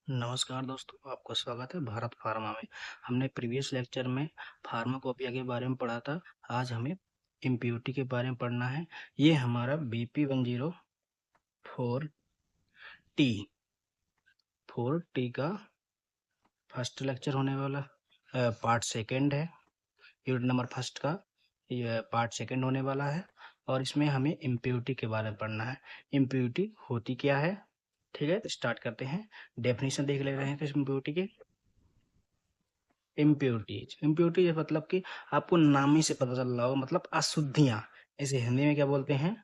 नमस्कार दोस्तों, आपका स्वागत है भारत फार्मा में। हमने प्रीवियस लेक्चर में फार्माकोपिया के बारे में पढ़ा था। आज हमें इम्प्योरिटी के बारे में पढ़ना है। ये हमारा BP 104T 4T का फर्स्ट लेक्चर होने वाला पार्ट सेकंड है। यूनिट नंबर फर्स्ट का ये पार्ट सेकंड होने वाला है और इसमें हमें इम्प्योरिटी के बारे में पढ़ना है। इम्प्योरिटी होती क्या है? ठीक है, तो स्टार्ट करते हैं। डेफिनेशन देख ले रहे हैं इम्प्योरिटी के। इम्प्योरिटीज मतलब कि आपको नाम ही से पता चल रहा होगा, मतलब अशुद्धियां। इसे हिंदी में क्या बोलते हैं?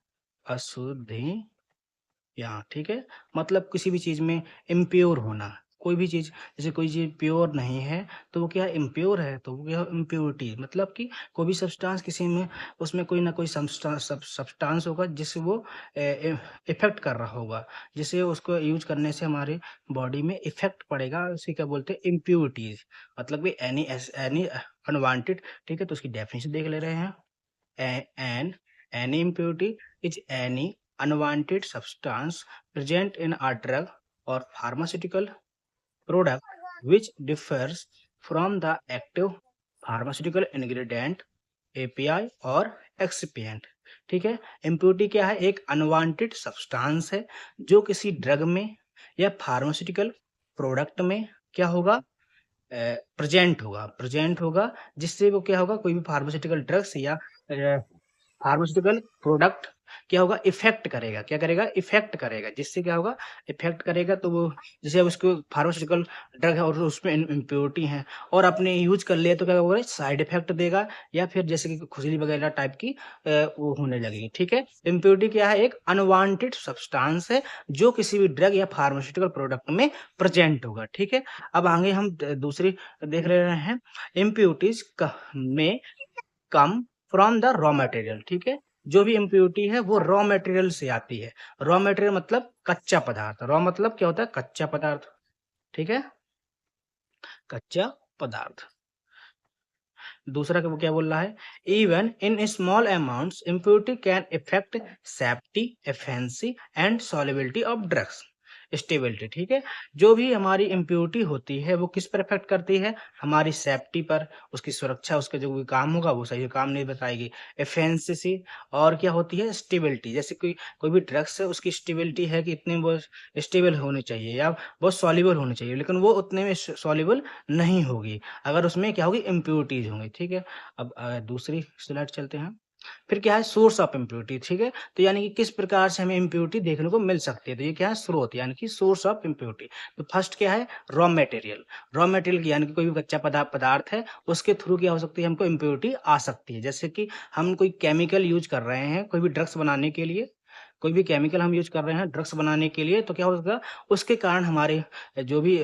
अशुद्धियां। ठीक है, मतलब किसी भी चीज में इम्प्योर होना। कोई भी चीज, जैसे कोई चीज प्योर नहीं है तो वो क्या इम्प्योर है, तो वो क्या इम्प्योरिटी। मतलब कि कोई भी सब्सटेंस किसी में, उसमें कोई ना कोई सब्सटेंस होगा जिससे वो इफेक्ट कर रहा होगा, जिसे उसको यूज करने से हमारे बॉडी में इफेक्ट पड़ेगा। उसे क्या बोलते हैं? इम्प्योरिटीज। मतलब कि एनी अनवांटेड। ठीक है, तो उसकी डेफिनेशन देख ले रहे हैं। An any impurity is any unwanted substance present in a drug or pharmaceutical product which differs from the active pharmaceutical ingredient API और excipient। ठीक है, इम्प्योरिटी क्या है? एक अनवांटेड सब्सटेंस है जो किसी ड्रग में या फार्मास्यूटिकल प्रोडक्ट में क्या होगा? प्रेजेंट होगा जिससे वो क्या होगा? कोई भी फार्मास्यूटिकल ड्रग्स या फार्मास्यूटिकल प्रोडक्ट क्या होगा? इफेक्ट करेगा। क्या करेगा? इफेक्ट करेगा। जिससे क्या होगा? इफेक्ट करेगा। तो वो जैसे अब उसको फार्मास्यूटिकल ड्रग है और उसमें इम्प्योरिटी है और आपने यूज कर लिया तो क्या होगा? साइड इफेक्ट देगा या फिर जैसे कि खुजली वगैरह टाइप की वो होने लगेगी। ठीक है, इम्प्योरिटी क्या है? एक अनवांटेड सब्सटेंस है जो किसी भी ड्रग या फार्मास्यूटिकल प्रोडक्ट में प्रेजेंट होगा। ठीक है, अब आगे हम दूसरी देख रहे हैं। इम्प्योरिटीज में come from the raw material. ठीक है, जो भी इम्प्योरिटी है वो रॉ मटेरियल से आती है। रॉ मटेरियल मतलब कच्चा पदार्थ। रॉ मतलब क्या होता है? कच्चा पदार्थ। ठीक है, कच्चा पदार्थ। दूसरा वो क्या बोल रहा है? Even in small amounts impurity can effect safety, efficiency and solubility of drugs stability. ठीक है, जो भी हमारी इम्प्योरिटी होती है वो किस पर इफेक्ट करती है? हमारी सेफ्टी पर, उसकी सुरक्षा, उसका जो भी काम होगा वो सही काम नहीं बताएगी। एफिशिएंसी और क्या होती है? स्टेबिलिटी। जैसे कोई कोई भी ड्रग्स है, उसकी स्टेबिलिटी है कि इतने वो स्टेबल होनी चाहिए या बहुत सॉल्युबल होनी चाहिए, लेकिन वो उतने में सॉल्युबल नहीं होगी अगर उसमें क्या होगी? इम्प्योरिटीज होंगी। ठीक है, अब दूसरी स्लाइड चलते हैं। फिर क्या है? Source of impurity. ठीक है, तो यानी कि किस प्रकार से हमें इम्प्योरिटी देखने को मिल सकती है, तो ये क्या है? स्रोत, यानी कि सोर्स ऑफ इम्प्योरिटी। तो फर्स्ट क्या है? Raw material. रॉ मटेरियल यानी कि कोई भी कच्चा पदार्थ है, उसके थ्रू क्या हो सकती है? हमको इम्प्योरिटी आ सकती है। जैसे कि हम कोई केमिकल यूज कर रहे हैं कोई भी ड्रग्स बनाने के लिए, कोई भी केमिकल हम यूज कर रहे हैं ड्रग्स बनाने के लिए, तो क्या होगा? उसके कारण हमारे जो भी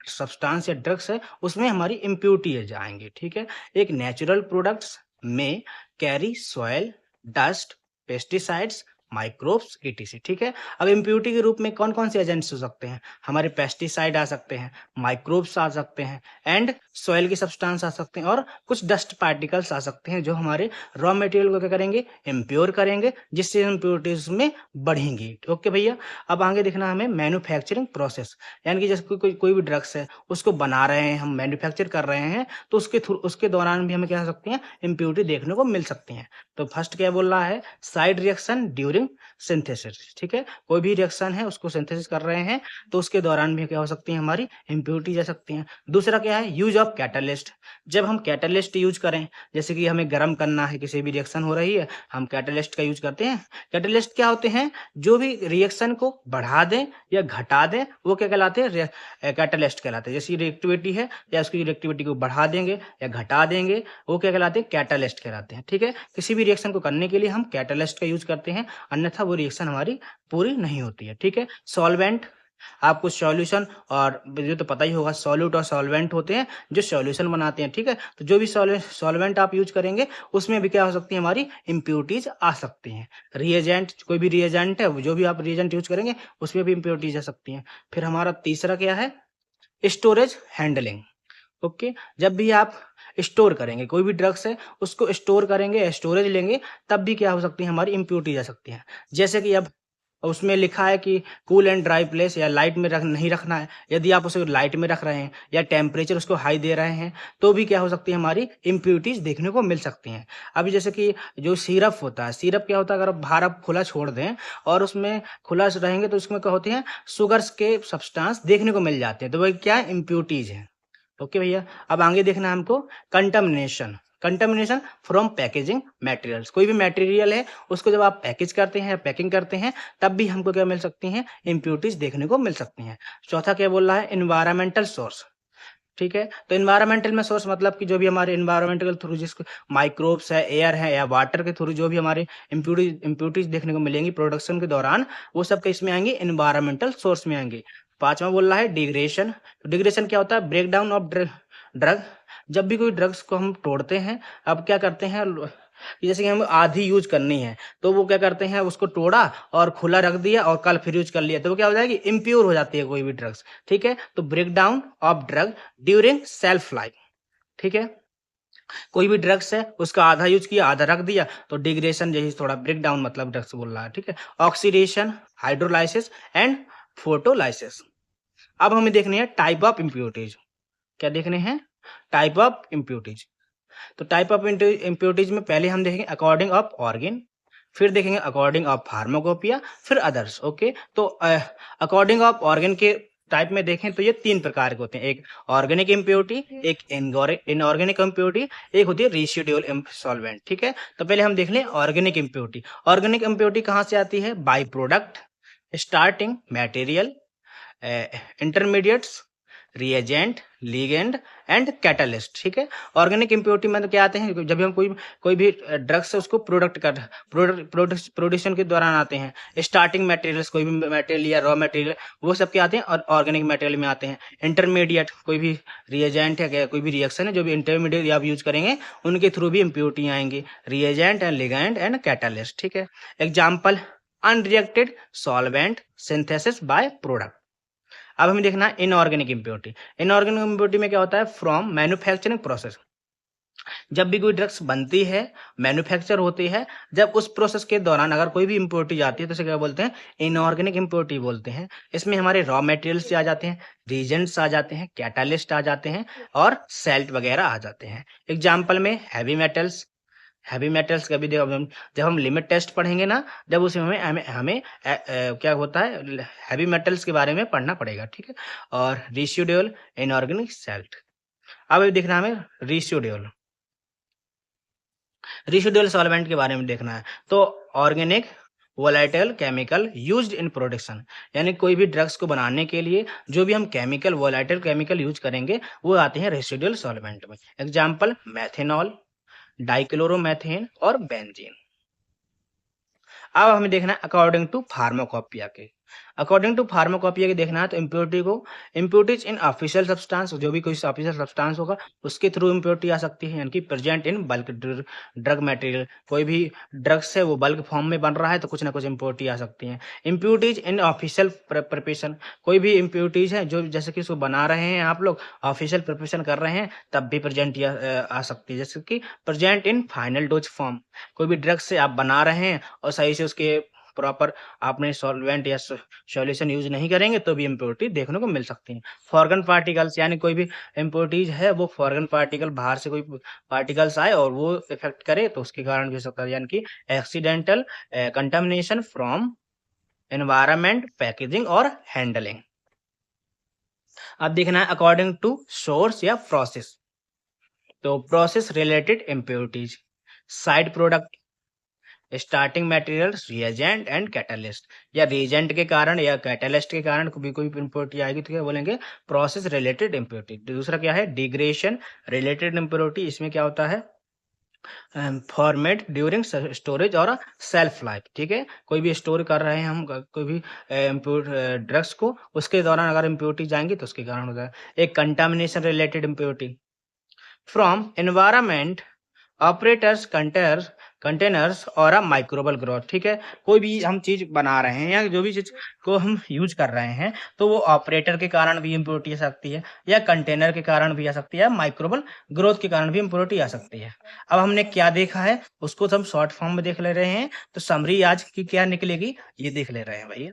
सब्सटेंस या ड्रग्स है उसमें हमारी इम्प्योरिटी आएंगे। ठीक है, एक नेचुरल प्रोडक्ट्स में carry soil, dust, pesticides, microbes etc। ठीक है, अब इम्प्योरिटी के रूप में कौन कौन से एजेंट्स हो सकते हैं? हमारे पेस्टिसाइड आ सकते हैं, माइक्रोब्स आ सकते हैं एंड सॉइल के सब्सटेंस आ सकते हैं और कुछ डस्ट पार्टिकल्स आ सकते हैं जो हमारे रॉ मटेरियल को क्या करेंगे? इम्प्योर करेंगे, जिससे इम्प्योरिटीज में बढ़ेंगी। ओके भैया, अब आगे देखना हमें मैन्युफैक्चरिंग प्रोसेस। यानी कि जैसे कोई भी ड्रग्स है उसको बना रहे हैं, हम मैन्युफैक्चर कर रहे हैं, तो उसके दौरान भी हमें क्या हो सकती है? इम्प्योरिटी देखने को मिल सकती हैं। तो फर्स्ट क्या बोल रहा है? Side reaction during synthesis. ठीक है, कोई भी रिएक्शन है उसको सिंथेसिस कर रहे हैं तो उसके दौरान भी क्या हो सकती है? हमारी इम्प्योरिटी जा सकती हैं। दूसरा क्या है? Use of catalyst. जब हम कैटलिस्ट यूज करें, जैसे कि हमें गर्म करना है, किसी भी रिएक्शन हो रही है, हम कैटलिस्ट का यूज करते हैं। कैटलिस्ट क्या होते हैं? जो भी रिएक्शन को बढ़ा दें या घटा दें वो क्या कहलाते हैं? कैटलिस्ट कहलाते हैं। जैसी रिएक्टिविटी है या उसकी रिएक्टिविटी को बढ़ा देंगे या घटा देंगे वो क्या कहलाते हैं? कैटलिस्ट कहलाते हैं। ठीक है, किसी भी रिएक्शन को करने के लिए हम कैटलिस्ट का यूज करते हैं, अन्यथा वो रिएक्शन हमारी पूरी नहीं होती है। ठीक है, सॉल्वेंट। आपको सॉल्यूशन और जो तो पता ही होगा, सॉल्यूट और सॉल्वेंट होते हैं जो सॉल्यूशन बनाते हैं। ठीक है, तो जो भी सॉल्वेंट आप यूज करेंगे उसमें भी क्या हो सकती है? हमारी इम्प्योरिटीज आ सकती हैं। रिएजेंट, कोई भी रिएजेंट है, जो भी आप रिएजेंट यूज करेंगे उसमें भी इम्प्योरिटीज आ सकती हैं। फिर हमारा तीसरा क्या है? Storage handling. ओके, जब भी आप स्टोर करेंगे कोई भी ड्रग्स है उसको स्टोर करेंगे, स्टोरेज लेंगे, तब भी क्या हो सकती है? हमारी इम्प्योरिटी जा सकती है। जैसे कि अब उसमें लिखा है कि कूल एंड ड्राई प्लेस या लाइट में नहीं रखना है। यदि आप उसे लाइट में रख रहे हैं या टेम्परेचर उसको हाई दे रहे हैं तो भी क्या हो सकती है, हमारी इम्प्योरिटीज देखने को मिल सकती हैं। अभी जैसे कि जो सिरप होता है, सिरप क्या होता है, अगर बाहर आप खुला छोड़ दें और उसमें खुला रहेंगे तो उसमें क्या होती है, शुगर्स के सब्सटेंस देखने को मिल जाते हैं, तो वही क्या इम्प्योरिटीज है। ओके भैया, अब आगे देखना है हमको contamination. Contamination from packaging materials, कोई भी मटेरियल है उसको जब आप पैकेज करते हैं, पैकिंग करते हैं, तब भी हमको क्या मिल सकती हैं, इम्प्योरिटीज देखने को मिल सकती हैं। चौथा क्या बोल रहा है, एनवायरमेंटल सोर्स। ठीक है, तो एनवायरमेंटल में सोर्स मतलब कि जो भी हमारे एनवायरमेंटल थ्रू जिसको माइक्रोब्स है, एयर है या वाटर के थ्रू जो भी हमारे इम्प्योरिटीज देखने को मिलेंगी प्रोडक्शन के दौरान, वो सब किस में आएंगे, एनवायरमेंटल सोर्स में आएंगे। पांचवा बोल रहा है डिग्रेडेशन। डिग्रेडेशन क्या होता है, ब्रेक डाउन ऑफ ड्रग। जब भी कोई ड्रग्स को हम तोड़ते हैं, अब क्या करते हैं जैसे कि हम आधी यूज करनी है तो वो क्या करते हैं, उसको तोड़ा और खुला रख दिया और कल फिर यूज कर लिया, तो वो क्या हो जाएगी, इम्प्योर हो जाती है कोई भी ड्रग्स। ठीक है, तो break down of drug during self life. ठीक है, कोई भी ड्रग्स है उसका आधा यूज किया, आधा रख दिया, तो डिग्रेडेशन यही थोड़ा ब्रेक डाउन मतलब ड्रग्स बोल रहा है। ठीक है, ऑक्सीडेशन, हाइड्रोलाइसिस एंड फोटोलाइसिस। अब हमें देखने हैं टाइप ऑफ इम्प्योरिटीज। क्या देखने हैं, टाइप ऑफ इम्प्योरिटीज। तो टाइप ऑफ इम्प्योरिटीज में पहले हम देखेंगे अकॉर्डिंग ऑफ ऑर्गेन, फिर देखेंगे अकॉर्डिंग ऑफ फार्माकोपिया, फिर अदर्स। ओके, तो अकॉर्डिंग ऑफ ऑर्गेन के टाइप में देखें तो ये तीन प्रकार के होते हैं, एक ऑर्गेनिक इम्प्योरिटी, एक इनऑर्गेनिक इम्प्योरिटी, एक होती है रेसिडुअल सॉल्वेंट। ठीक है, तो पहले हम देख लें ऑर्गेनिक इम्प्योरिटी। ऑर्गेनिक इम्प्योरिटी कहाँ से आती है, by product, starting material, intermediates, reagent, ligand and catalyst. ठीक है, ऑर्गेनिक इम्प्योरिटी में तो क्या आते हैं, जब भी हम कोई भी ड्रग्स है उसको प्रोडक्शन के दौरान आते हैं। स्टार्टिंग मटेरियल्स, कोई भी मटेरियल या रॉ मटेरियल, वो सब के आते हैं और ऑर्गेनिक मटेरियल में आते हैं। इंटरमीडिएट, कोई भी रिएजेंट है, कोई भी रिएक्शन है जो भी इंटरमीडिएट आप यूज करेंगे उनके थ्रू भी इम्प्योरिटी आएंगी, reagent and ligand and catalyst. ठीक है, example unreacted solvent synthesis by product. अब हमें देखना है इनऑर्गेनिक इम्प्योरिटी। इनऑर्गेनिक इम्प्योरिटी में क्या होता है, फ्रॉम मैन्युफैक्चरिंग प्रोसेस। जब भी कोई ड्रग्स बनती है, मैन्युफैक्चर होती है, जब उस प्रोसेस के दौरान अगर कोई भी इम्प्योरिटी आती है तो उसे क्या बोलते हैं, इनऑर्गेनिक इम्प्योरिटी बोलते हैं। इसमें हमारे रॉ मटेरियल्स आ जाते हैं, रीजेंट्स आ जाते हैं, कैटालिस्ट आ जाते हैं और सेल्ट वगैरह आ जाते हैं। एग्जाम्पल में हैवी मेटल्स। हैवी मेटल्स का भी जब हम लिमिट टेस्ट पढ़ेंगे ना, जब उसमें हमें हमें, हमें क्या होता है, हैवी मेटल्स के बारे में पढ़ना पड़ेगा। ठीक है, और रेसिडुअल इनऑर्गेनिक सेल्ट। अब देखना हमें रेसिडुअल रेसिडुअल सॉल्वेंट के बारे में देखना है। तो organic volatile chemical used in production, यानी कोई भी ड्रग्स को बनाने के लिए जो भी हम केमिकल, वोलेटाइल केमिकल यूज करेंगे वो आते हैं रेसिडुअल सॉल्वेंट में। एग्जाम्पल मेथेनॉल, डाइक्लोरोमेथेन और बेंजीन। अब हमें देखना है अकॉर्डिंग टू फार्माकोपिया के। अकॉर्डिंग टू फार्माकोपिया के देखना है तो इम्प्योरिटी को, इम्प्योरिटीज इन ऑफिशियल सब्सटेंस, जो भी कोई ऑफिशियल सब्सटेंस होगा उसके थ्रू इम्प्योरिटी आ सकती है, यानी कि present in bulk drug material. कोई भी ड्रग्स है वो बल्क फॉर्म में बन रहा है तो कुछ ना कुछ इम्प्योरिटी आ सकती है। इम्प्योरिटीज इन ऑफिशियल प्रिपरेशन, कोई भी इम्प्योरिटीज है जो जैसे कि उसको बना रहे हैं आप लोग, ऑफिशियल प्रिपरेशन कर रहे हैं, तब भी प्रेजेंट आ सकती है। जैसे कि present in final dose form, कोई भी ड्रग्स से आप बना रहे हैं और सही से उसके प्रॉपर आपने सॉल्वेंट या सॉल्यूशन यूज नहीं करेंगे तो भी इम्प्योरिटी देखने को मिल सकती है। फॉर्गन पार्टिकल्स, यानी कोई भी इम्प्योरिटीज है वो फॉर्गन पार्टिकल, बाहर से कोई पार्टिकल्स आए और वो इफेक्ट करे तो उसके कारण भी हो सकता है, यानी कि accidental contamination from environment, packaging और हैंडलिंग। अब देखना है अकॉर्डिंग टू सोर्स या प्रोसेस। तो process related impurities, side product, starting material, reagent and catalyst, या रिएजेंट के कारण या कैटलिस्ट के कारण कोई इम्प्योरिटी आएगी तो क्या बोलेंगे, प्रोसेस रिलेटेड इम्प्योरिटी। दूसरा क्या है, डिग्रेडेशन रिलेटेड इम्प्योरिटी। इसमें क्या होता है, फॉर्मेट ड्यूरिंग स्टोरेज और सेल्फ लाइफ। ठीक है, कोई भी स्टोर कर रहे हैं हम कोई भी ड्रग्स को, उसके दौरान अगर इम्प्योरिटी जाएंगी तो उसके कारण होता है। एक contamination related impurity from environment, operators container containers और अ माइक्रोबल ग्रोथ, ठीक है। कोई भी हम चीज बना रहे हैं या जो भी चीज को हम यूज कर रहे हैं तो वो ऑपरेटर के कारण भी इम्प्योरिटी आ सकती है या कंटेनर के कारण भी आ सकती है, माइक्रोबल ग्रोथ के कारण भी इम्प्योरिटी आ सकती है। अब हमने क्या देखा है उसको तो हम शॉर्ट फॉर्म में देख ले रहे हैं, तो समरी आज की क्या निकलेगी ये देख ले रहे हैं भैया।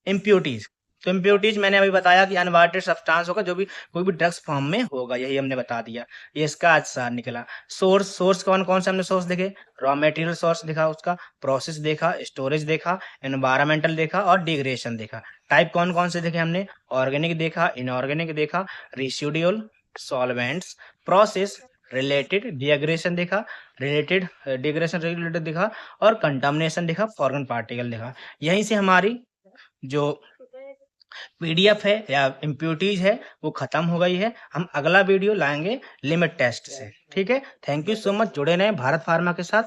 इम्प्योरिटीज, तो इम्प्योरिटीज मैंने अभी बताया कि अनवांटेड सब्सटेंस होगा जो भी कोई भी ड्रग्स फॉर्म में होगा, यही हमने बता दिया। ये इसका आज सार निकला। सोर्स, सोर्स कौन कौन से हमने सोर्स देखे, रॉ मटेरियल सोर्स देखा, उसका प्रोसेस देखा, स्टोरेज देखा, एनवायरमेंटल देखा और डिग्रेडेशन देखा। टाइप कौन कौन से देखे हमने, ऑर्गेनिक देखा, इनऑर्गेनिक देखा, residual, solvents, process, related, degradation देखा, रिलेटेड डिग्रेडेशन रिलेटेड देखा और कंटामिनेशन देखा, फॉरेन पार्टिकल देखा। यहीं से हमारी जो पीडीएफ है या इम्प्योरिटीज है वो खत्म हो गई है। हम अगला वीडियो लाएंगे लिमिट टेस्ट से, ठीक है। थैंक यू सो मच, जुड़े रहें भारत फार्मा के साथ।